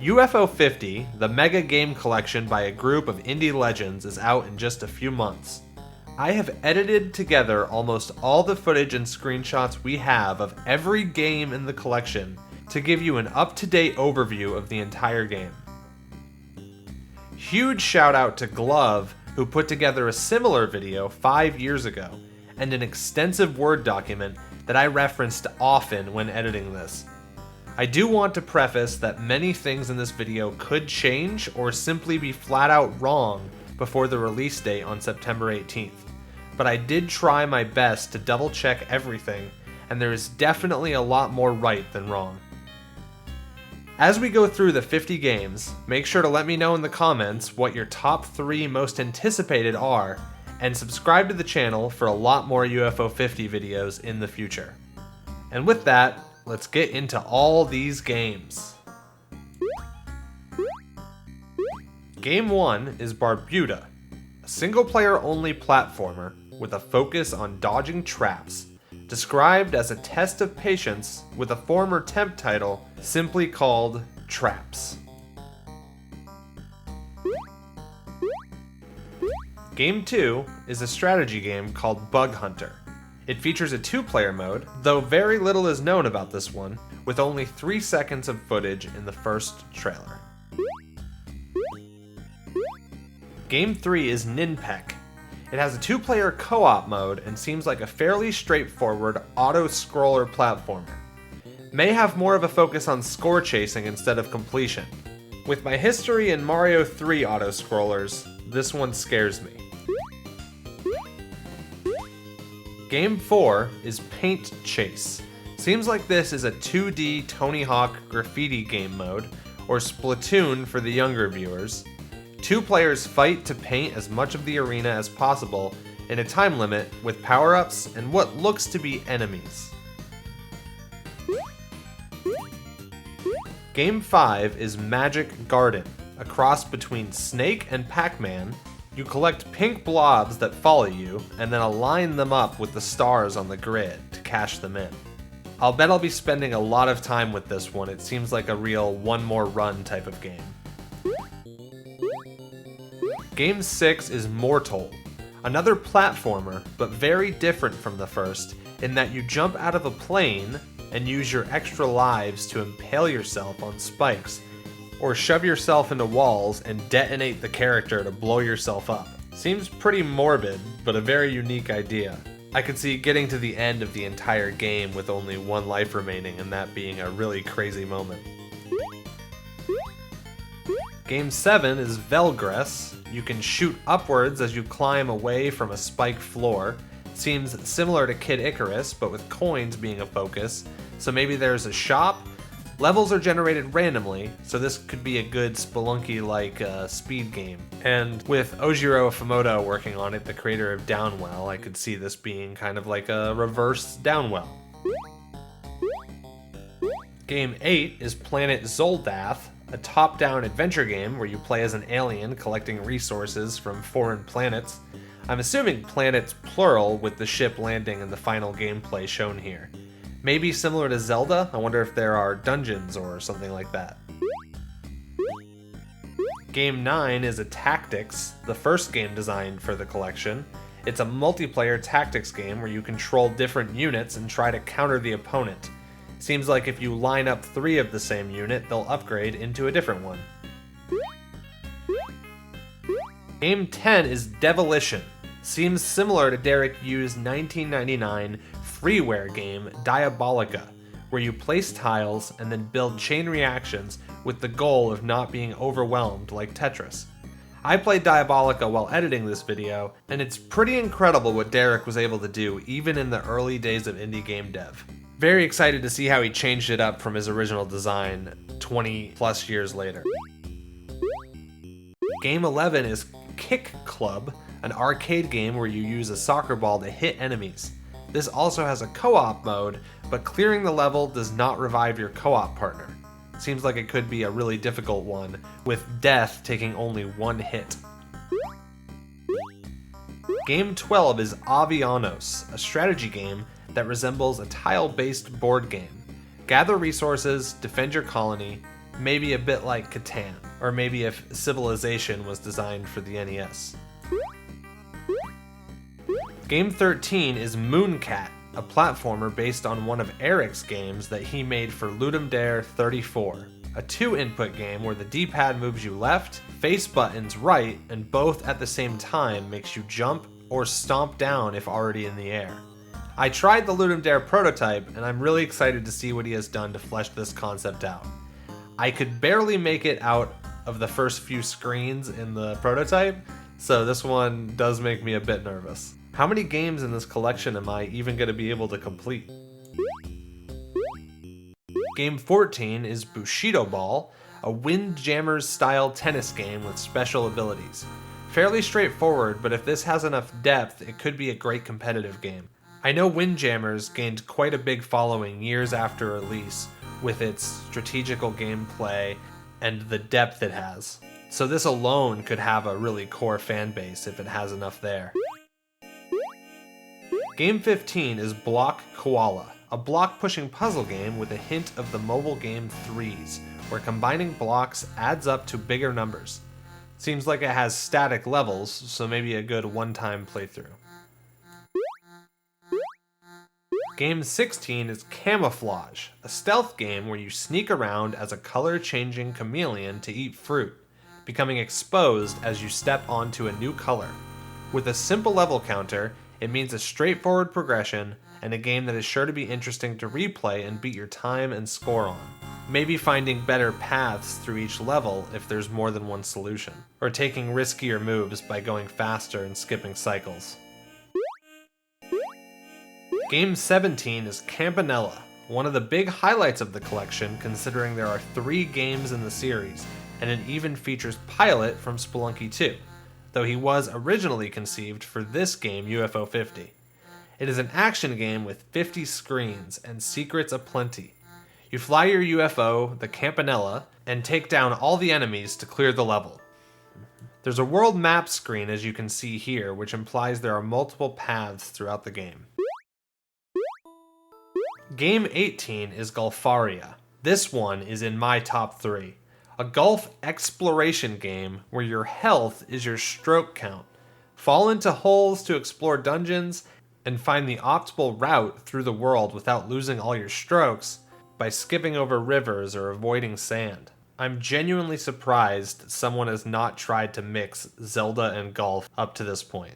UFO 50, the mega game collection by a group of indie legends, is out in just a few months. I have edited together almost all the footage and screenshots we have of every game in the collection to give you an up-to-date overview of the entire game. Huge shout out to Glove, who put together a similar video 5 years ago, and an extensive Word document that I referenced often when editing this. I do want to preface that many things in this video could change or simply be flat out wrong before the release date on September 18th, but I did try my best to double check everything, and there is definitely a lot more right than wrong. As we go through the 50 games, make sure to let me know in the comments what your top 3 most anticipated are, and subscribe to the channel for a lot more UFO 50 videos in the future. And with that, let's get into all these games. Game 1 is Barbuda, a single-player only platformer with a focus on dodging traps, described as a test of patience with a former temp title simply called Traps. Game 2 is a strategy game called Bug Hunter. It features a 2-player mode, though very little is known about this one, with only 3 seconds of footage in the first trailer. Game 3 is Ninpek. It has a 2-player co-op mode and seems like a fairly straightforward auto-scroller platformer. May have more of a focus on score chasing instead of completion. With my history in Mario 3 auto-scrollers, this one scares me. Game 4 is Paint Chase. Seems like this is a 2D Tony Hawk graffiti game mode, or Splatoon for the younger viewers. 2 players fight to paint as much of the arena as possible in a time limit with power-ups and what looks to be enemies. Game 5 is Magic Garden, a cross between Snake and Pac-Man. You collect pink blobs that follow you and then align them up with the stars on the grid to cash them in. I'll bet I'll be spending a lot of time with this one. It seems like a real one more run type of game. Game 6 is Mortal, another platformer, but very different from the first in that you jump out of a plane and use your extra lives to impale yourself on spikes, or shove yourself into walls and detonate the character to blow yourself up. Seems pretty morbid, but a very unique idea. I could see getting to the end of the entire game with only 1 life remaining and that being a really crazy moment. Game 7 is Velgress. You can shoot upwards as you climb away from a spiked floor. Seems similar to Kid Icarus, but with coins being a focus, so maybe there's a shop. Levels are generated randomly, so this could be a good Spelunky-like speed game. And with Ojiro Fumoto working on it, the creator of Downwell, I could see this being kind of like a reverse Downwell. Game 8 is Planet Zoldath, a top-down adventure game where you play as an alien collecting resources from foreign planets. I'm assuming planets plural with the ship landing in the final gameplay shown here. Maybe similar to Zelda. I wonder if there are dungeons or something like that. Game 9 is a Tactics, the first game designed for the collection. It's a multiplayer tactics game where you control different units and try to counter the opponent. Seems like if you line up 3 of the same unit, they'll upgrade into a different one. Game 10 is Devolition. Seems similar to Derek Yu's 1999 freeware game Diabolica, where you place tiles and then build chain reactions with the goal of not being overwhelmed like Tetris. I played Diabolica while editing this video, and it's pretty incredible what Derek was able to do even in the early days of indie game dev. Very excited to see how he changed it up from his original design 20 plus years later. Game 11 is Kick Club, an arcade game where you use a soccer ball to hit enemies. This also has a co-op mode, but clearing the level does not revive your co-op partner. Seems like it could be a really difficult one, with death taking only 1 hit. Game 12 is Avianos, a strategy game that resembles a tile-based board game. Gather resources, defend your colony, Maybe a bit like Catan, or maybe if Civilization was designed for the NES. Game 13 is Mooncat, a platformer based on one of Eric's games that he made for Ludum Dare 34, a 2-input game where the D-pad moves you left, face buttons right, and both at the same time makes you jump or stomp down if already in the air. I tried the Ludum Dare prototype, and I'm really excited to see what he has done to flesh this concept out. I could barely make it out of the first few screens in the prototype, so this one does make me a bit nervous. How many games in this collection am I even going to be able to complete? Game 14 is Bushido Ball, a Windjammers style tennis game with special abilities. Fairly straightforward, but if this has enough depth, it could be a great competitive game. I know Windjammers gained quite a big following years after release with its strategical gameplay and the depth it has. So this alone could have a really core fan base if it has enough there. Game 15 is Block Koala, a block-pushing puzzle game with a hint of the mobile game Threes, where combining blocks adds up to bigger numbers. Seems like it has static levels, so maybe a good one-time playthrough. Game 16 is Camouflage, a stealth game where you sneak around as a color-changing chameleon to eat fruit, becoming exposed as you step onto a new color. With a simple level counter, it means a straightforward progression and a game that is sure to be interesting to replay and beat your time and score on. Maybe finding better paths through each level if there's more than one solution, or taking riskier moves by going faster and skipping cycles. Game 17 is Campanella, one of the big highlights of the collection considering there are 3 games in the series, and it even features Pilot from Spelunky 2. Though he was originally conceived for this game UFO 50. It is an action game with 50 screens and secrets aplenty. You fly your UFO, the Campanella, and take down all the enemies to clear the level. There's a world map screen as you can see here, which implies there are multiple paths throughout the game. Game 18 is Golfaria. This one is in my top 3. A golf exploration game where your health is your stroke count. Fall into holes to explore dungeons and find the optimal route through the world without losing all your strokes by skipping over rivers or avoiding sand. I'm genuinely surprised someone has not tried to mix Zelda and golf up to this point.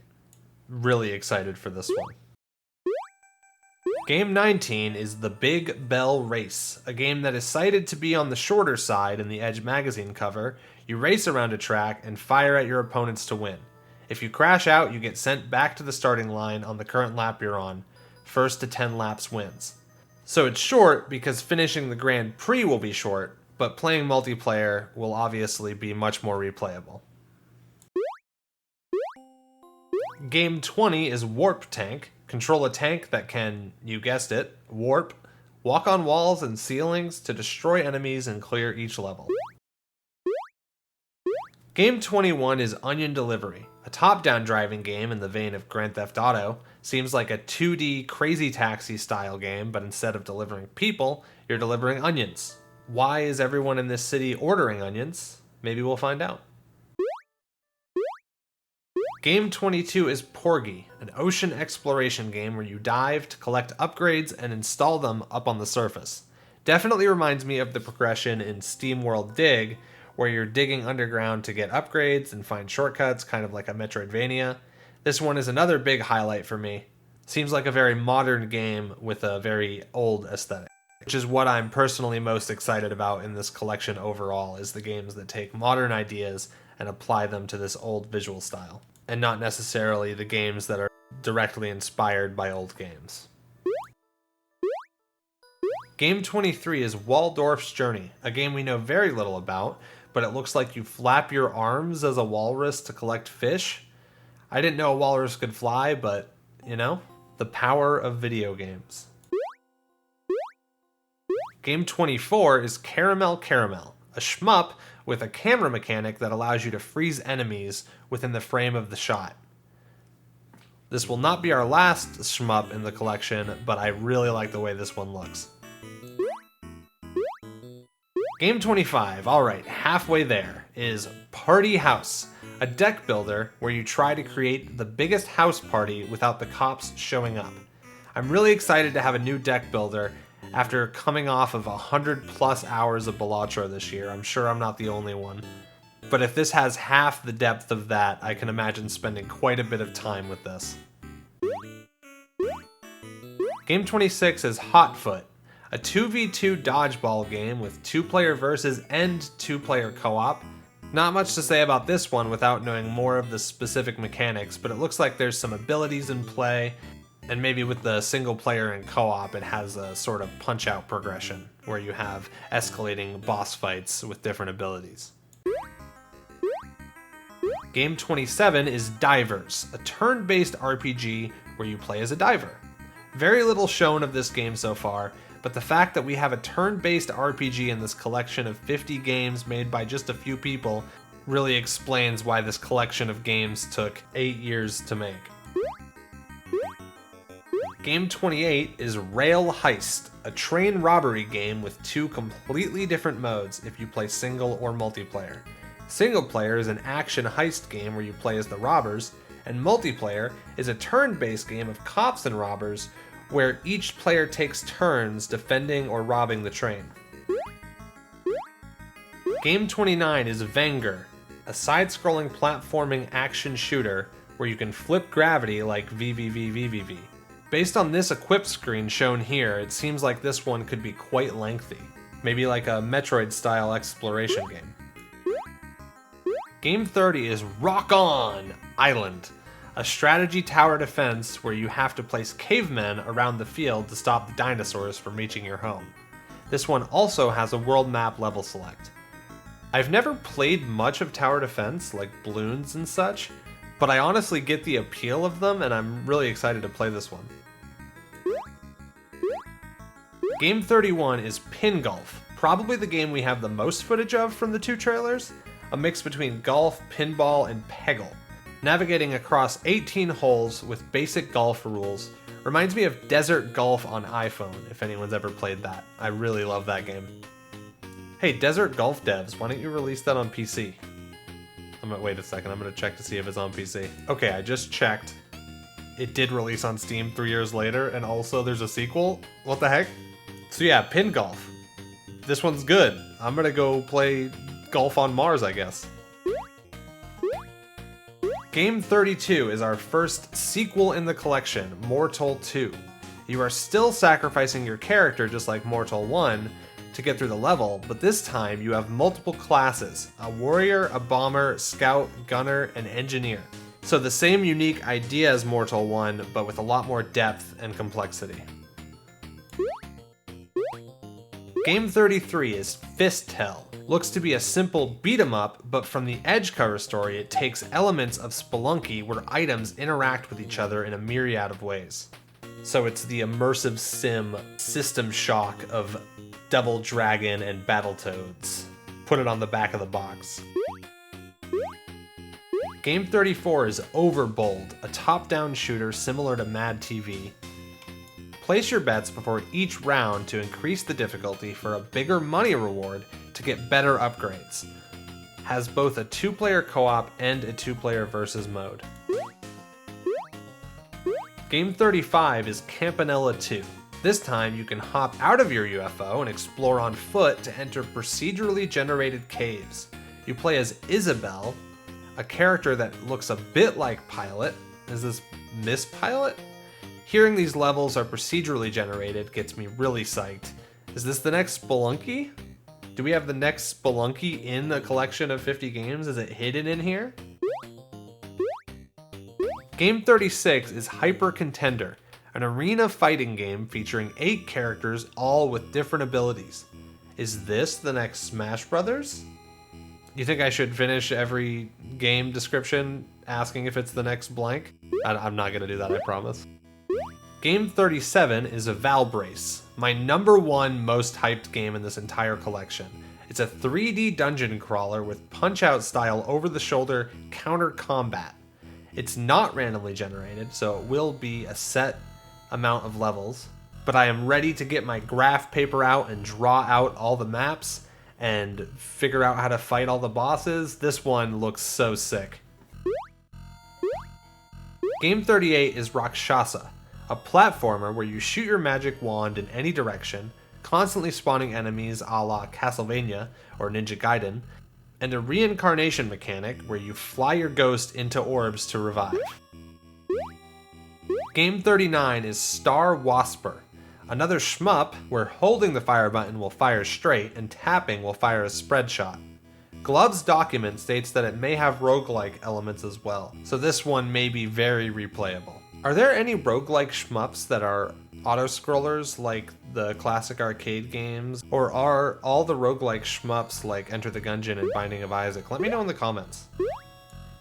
Really excited for this one. Game 19 is The Big Bell Race, a game that is cited to be on the shorter side in the Edge magazine cover. You race around a track and fire at your opponents to win. If you crash out, you get sent back to the starting line on the current lap you're on. First to 10 laps wins. So it's short because finishing the Grand Prix will be short, but playing multiplayer will obviously be much more replayable. Game 20 is Warp Tank. Control a tank that can, you guessed it, warp, walk on walls and ceilings to destroy enemies and clear each level. Game 21 is Onion Delivery, a top-down driving game in the vein of Grand Theft Auto. Seems like a 2D Crazy Taxi style game, but instead of delivering people, you're delivering onions. Why is everyone in this city ordering onions? Maybe we'll find out. Game 22 is Porgy, an ocean exploration game where you dive to collect upgrades and install them up on the surface. Definitely reminds me of the progression in SteamWorld Dig, where you're digging underground to get upgrades and find shortcuts, kind of like a Metroidvania. This one is another big highlight for me. Seems like a very modern game with a very old aesthetic, which is what I'm personally most excited about in this collection overall, is the games that take modern ideas and apply them to this old visual style, and not necessarily the games that are directly inspired by old games. Game 23 is Waldorf's Journey, a game we know very little about, but it looks like you flap your arms as a walrus to collect fish. I didn't know a walrus could fly, but, you know, the power of video games. Game 24 is Caramel Caramel, a shmup with a camera mechanic that allows you to freeze enemies within the frame of the shot. This will not be our last shmup in the collection, but I really like the way this one looks. Game 25, alright, halfway there, is Party House, a deck builder where you try to create the biggest house party without the cops showing up. I'm really excited to have a new deck builder after coming off of 100+ hours of Balatro this year. I'm sure I'm not the only one. But if this has half the depth of that, I can imagine spending quite a bit of time with this. Game 26 is Hotfoot, a 2v2 dodgeball game with 2-player versus and 2-player co-op. Not much to say about this one without knowing more of the specific mechanics, but it looks like there's some abilities in play, and maybe with the single player and co-op it has a sort of punch-out progression, where you have escalating boss fights with different abilities. Game 27 is Divers, a turn-based RPG where you play as a diver. Very little shown of this game so far, but the fact that we have a turn-based RPG in this collection of 50 games made by just a few people really explains why this collection of games took 8 years to make. Game 28 is Rail Heist, a train robbery game with 2 completely different modes if you play single or multiplayer. Single player is an action heist game where you play as the robbers, and multiplayer is a turn-based game of cops and robbers where each player takes turns defending or robbing the train. Game 29 is Venger, a side-scrolling platforming action shooter where you can flip gravity like VVVVVV. Based on this equip screen shown here, it seems like this one could be quite lengthy, maybe like a Metroid-style exploration game. Game 30 is Rock On Island, a strategy tower defense where you have to place cavemen around the field to stop the dinosaurs from reaching your home. This one also has a world map level select. I've never played much of tower defense, like balloons and such, but I honestly get the appeal of them and I'm really excited to play this one. Game 31 is Pin Golf, probably the game we have the most footage of from the 2 trailers. A mix between golf, pinball, and peggle. Navigating across 18 holes with basic golf rules reminds me of Desert Golf on iPhone, if anyone's ever played that. I really love that game. Hey, Desert Golf devs, why don't you release that on PC? Wait a second, I'm gonna check to see if it's on PC. Okay, I just checked. It did release on Steam 3 years later, and also there's a sequel? What the heck? So yeah, Pin Golf. This one's good. I'm gonna go play Golf on Mars, I guess. Game 32 is our first sequel in the collection, Mortal 2. You are still sacrificing your character just like Mortal 1 to get through the level, but this time you have multiple classes, a warrior, a bomber, scout, gunner, and engineer. So the same unique idea as Mortal 1, but with a lot more depth and complexity. Game 33 is Fist Hell. Looks to be a simple beat-em-up, but from the Edge cover story, it takes elements of Spelunky where items interact with each other in a myriad of ways. So it's the immersive sim System Shock of Devil Dragon and Battletoads. Put it on the back of the box. Game 34 is Overbold, a top-down shooter similar to Mad TV. Place your bets before each round to increase the difficulty for a bigger money reward to get better upgrades. Has both a 2-player co-op and a 2-player versus mode. Game 35 is Campanella 2. This time you can hop out of your UFO and explore on foot to enter procedurally generated caves. You play as Isabel, a character that looks a bit like Pilot. Is this Miss Pilot? Hearing these levels are procedurally generated gets me really psyched. Is this the next Spelunky? Do we have the next Spelunky in the collection of 50 games? Is it hidden in here? Game 36 is Hyper Contender, an arena fighting game featuring 8 characters, all with different abilities. Is this the next Smash Brothers? You think I should finish every game description asking if it's the next blank? I'm not gonna do that, I promise. Game 37 is a Valbrace, my #1 most hyped game in this entire collection. It's a 3D dungeon crawler with punch-out style over-the-shoulder counter combat. It's not randomly generated, so it will be a set amount of levels, but I am ready to get my graph paper out and draw out all the maps and figure out how to fight all the bosses. This one looks so sick. Game 38 is Rakshasa, a platformer where you shoot your magic wand in any direction, constantly spawning enemies a la Castlevania or Ninja Gaiden, and a reincarnation mechanic where you fly your ghost into orbs to revive. Game 39 is Star Wasper, another shmup where holding the fire button will fire straight and tapping will fire a spread shot. Glove's document states that it may have roguelike elements as well, so this one may be very replayable. Are there any roguelike shmups that are auto-scrollers like the classic arcade games? Or are all the roguelike shmups like Enter the Gungeon and Binding of Isaac? Let me know in the comments.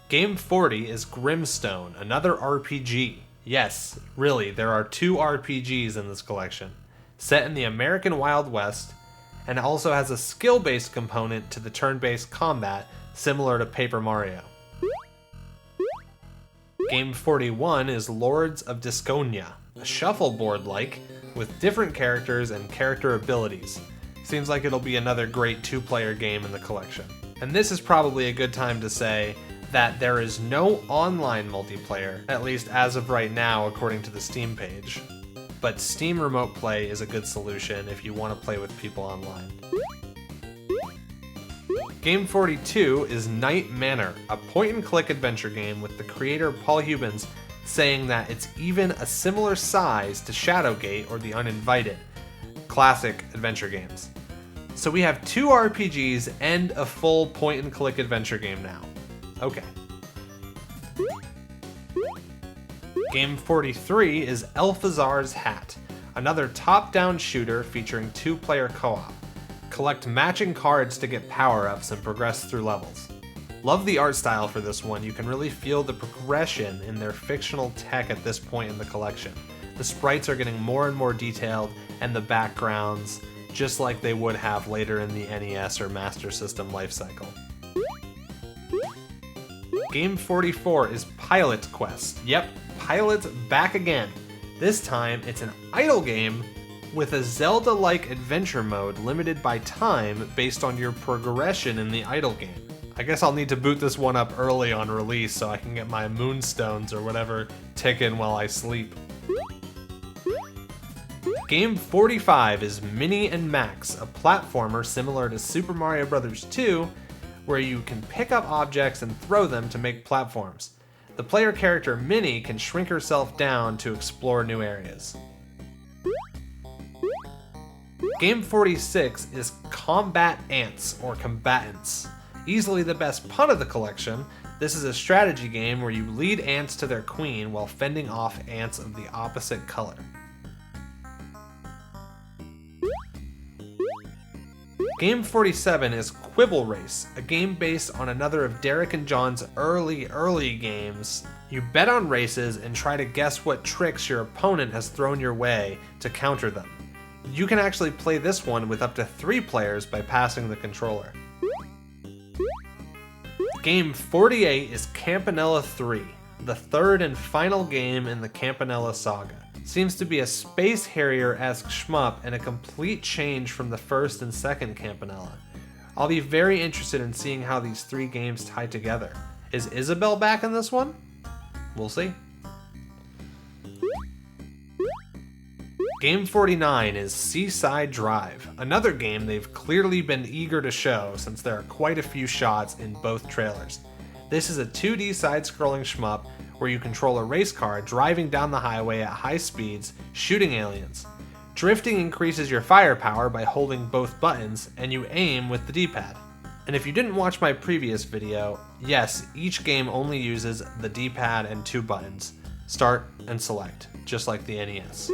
Game 40 is Grimstone, another RPG. Yes, really, there are 2 RPGs in this collection. Set in the American Wild West, and also has a skill-based component to the turn-based combat, similar to Paper Mario. Game 41 is Lords of Disconia, a shuffleboard-like, with different characters and character abilities. Seems like it'll be another great 2-player game in the collection. And this is probably a good time to say that there is no online multiplayer, at least as of right now according to the Steam page. But Steam Remote Play is a good solution if you want to play with people online. Game 42 is Night Manor, a point-and-click adventure game with the creator Paul Hubens saying that it's even a similar size to Shadowgate or The Uninvited, classic adventure games. So we have 2 RPGs and a full point-and-click adventure game now. Okay. Game 43 is Elphazar's Hat, another top-down shooter featuring 2-player co-op. Collect matching cards to get power-ups and progress through levels. Love the art style for this one. You can really feel the progression in their fictional tech at this point in the collection. The sprites are getting more and more detailed, and the backgrounds, just like they would have later in the NES or Master System lifecycle. Game 44 is Pilot Quest. Yep, Pilot's back again. This time, it's an idle game with a Zelda-like adventure mode limited by time based on your progression in the idle game. I guess I'll need to boot this one up early on release so I can get my moonstones or whatever ticking while I sleep. Game 45 is Mini and Max, a platformer similar to Super Mario Bros. 2, where you can pick up objects and throw them to make platforms. The player character Minnie can shrink herself down to explore new areas. Game 46 is Combat Ants, or Combatants. Easily the best pun of the collection, this is a strategy game where you lead ants to their queen while fending off ants of the opposite color. Game 47 is Quibble Race, a game based on another of Derek and John's early games. You bet on races and try to guess what tricks your opponent has thrown your way to counter them. You can actually play this one with up to 3 players by passing the controller. Game 48 is Campanella 3, the 3rd and final game in the Campanella saga. Seems to be a Space Harrier-esque shmup and a complete change from the 1st and 2nd Campanella. I'll be very interested in seeing how these 3 games tie together. Is Isabelle back in this one? We'll see. Game 49 is Seaside Drive, another game they've clearly been eager to show since there are quite a few shots in both trailers. This is a 2D side-scrolling shmup where you control a race car driving down the highway at high speeds, shooting aliens. Drifting increases your firepower by holding both buttons, and you aim with the D-pad. And if you didn't watch my previous video, yes, each game only uses the D-pad and 2 buttons, start and select, just like the NES.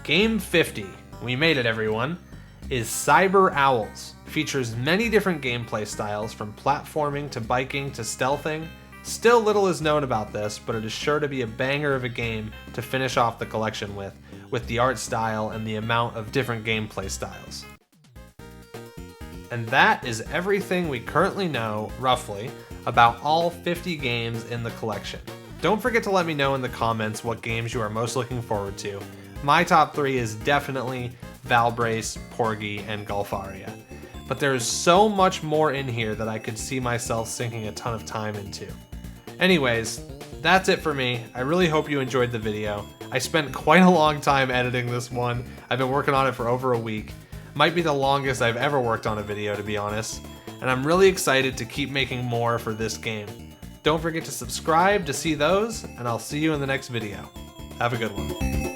Game 50, we made it everyone, is Cyber Owls. Features many different gameplay styles from platforming to biking to stealthing. Still little is known about this, but it is sure to be a banger of a game to finish off the collection with the art style and the amount of different gameplay styles. And that is everything we currently know, roughly, about all 50 games in the collection. Don't forget to let me know in the comments what games you are most looking forward to. My top 3 is definitely Valbrace, Porgy, and Gulfaria. But there is so much more in here that I could see myself sinking a ton of time into. Anyways, that's it for me. I really hope you enjoyed the video. I spent quite a long time editing this one. I've been working on it for over a week. Might be the longest I've ever worked on a video, to be honest. And I'm really excited to keep making more for this game. Don't forget to subscribe to see those, and I'll see you in the next video. Have a good one.